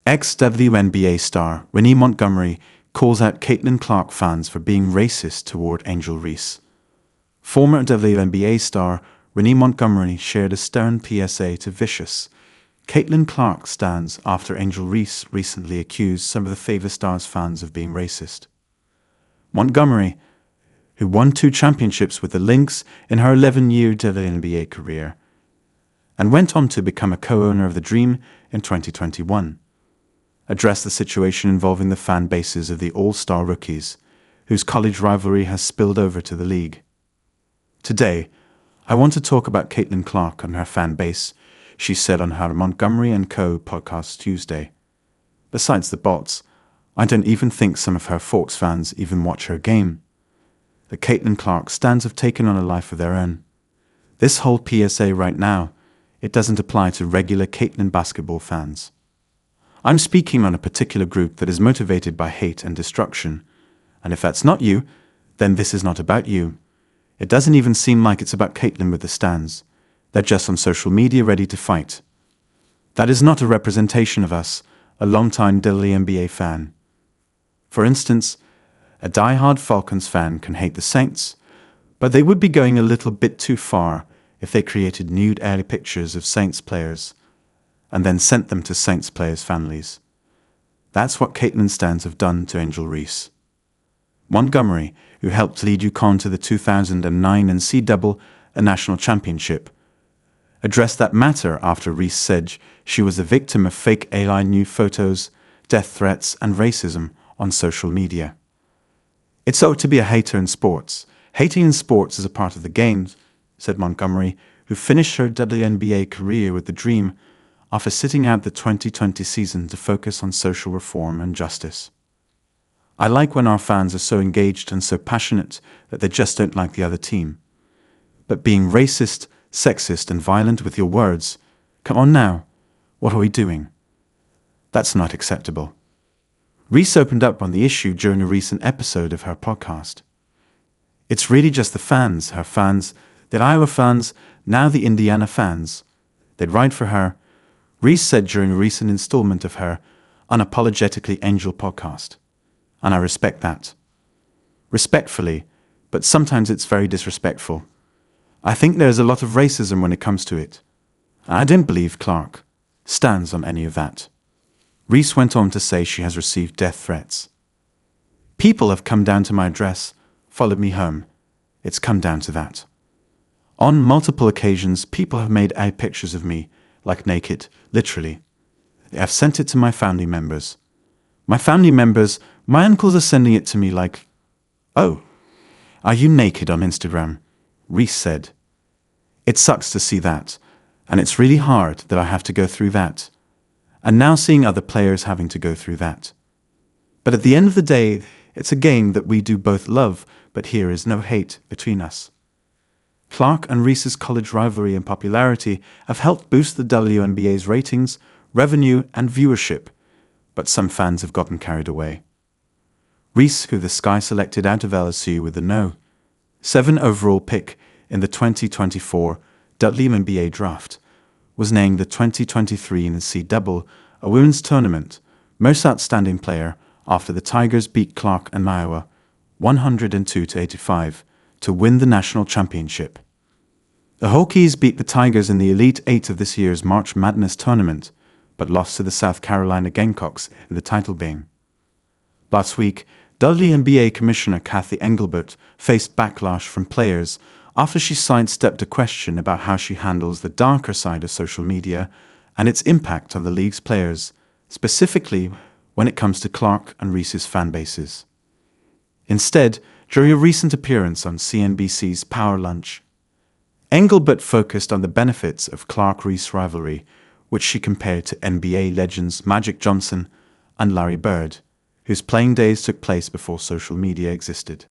Ex-WNBA star Renee Montgomery calls out Caitlin Clark fans for being racist toward Angel Reese. Former WNBA star Renee Montgomery shared a stern PSA to vicious Caitlin Clark stans after Angel Reese recently accused some of the Favor Stars fans of being racist. Montgomery, who won 2 championships with the Lynx in her 11-year WNBA career, and went on to become a co-owner of the Dream in 2021, addressed the situation involving the fan bases of the all-star rookies, whose college rivalry has spilled over to the league. Today, I want to talk about Caitlin Clark and her fan base, she said on her Montgomery Co podcast Tuesday. Besides the bots, I don't even think some of her faux fans even watch her game. The Caitlin Clark stans have taken on a life of their own. This whole PSA right now, it doesn't apply to regular Caitlin basketball fans. I'm speaking on a particular group that is motivated by hate and destruction, and if that's not you, then this is not about you. It doesn't even seem like it's about Caitlin with the stans. They're just on social media ready to fight. That is not a representation of us, a longtime WNBA fan. For instance, a die-hard Falcons fan can hate the Saints, but they would be going a little bit too far if they created nude early pictures of Saints players and then sent them to Saints players' families. That's what Caitlin stans have done to Angel Reese. Montgomery, who helped lead UConn to the 2009 NCAA national championship, addressed that matter after Reese said she was a victim of fake AI nude photos, death threats, and racism on social media. It's owed to be a hater in sports. Hating in sports is a part of the game, said Montgomery, who finished her WNBA career with the Dream after sitting out the 2020 season to focus on social reform and justice. I like when our fans are so engaged and so passionate that they just don't like the other team. But being racist, sexist, and violent with your words, come on now, what are we doing? That's not acceptable. Reese opened up on the issue during a recent episode of her podcast. It's really just the fans, her fans, the Iowa fans, now the Indiana fans. They'd ride for her, Reese said during a recent installment of her Unapologetically Angel podcast. And I respect that. Respectfully, but sometimes it's very disrespectful. I think there's a lot of racism when it comes to it. I don't believe Clark stands on any of that. Reese went on to say she has received death threats. People have come down to my address, followed me home. It's come down to that. On multiple occasions, people have made out pictures of me, like naked, literally. They have sent it to my family members. My uncles are sending it to me like, "Oh, are you naked on Instagram?" Reese said. It sucks to see that, and it's really hard that I have to go through that. And now seeing other players having to go through that. But at the end of the day, it's a game that we do both love, but here is no hate between us. Clark and Reese's college rivalry and popularity have helped boost the WNBA's ratings, revenue, and viewership, but some fans have gotten carried away. Reese, who the Sky selected out of LSU with the No. 7 overall pick in the 2024 WNBA draft, was named the 2023 NCAA Women's Tournament Most Outstanding Player after the Tigers beat Clark and Iowa 102-85 to win the national championship. The Hokies beat the Tigers in the Elite Eight of this year's March Madness tournament, but lost to the South Carolina Gamecocks in the title game. Last week, WNBA Commissioner Kathy Engelbert faced backlash from players after she sidestepped a question about how she handles the darker side of social media and its impact on the league's players, specifically when it comes to Clark and Reese's fan bases. Instead, during a recent appearance on CNBC's Power Lunch, Engelbert focused on the benefits of Clark-Reese rivalry, which she compared to NBA legends Magic Johnson and Larry Bird, whose playing days took place before social media existed.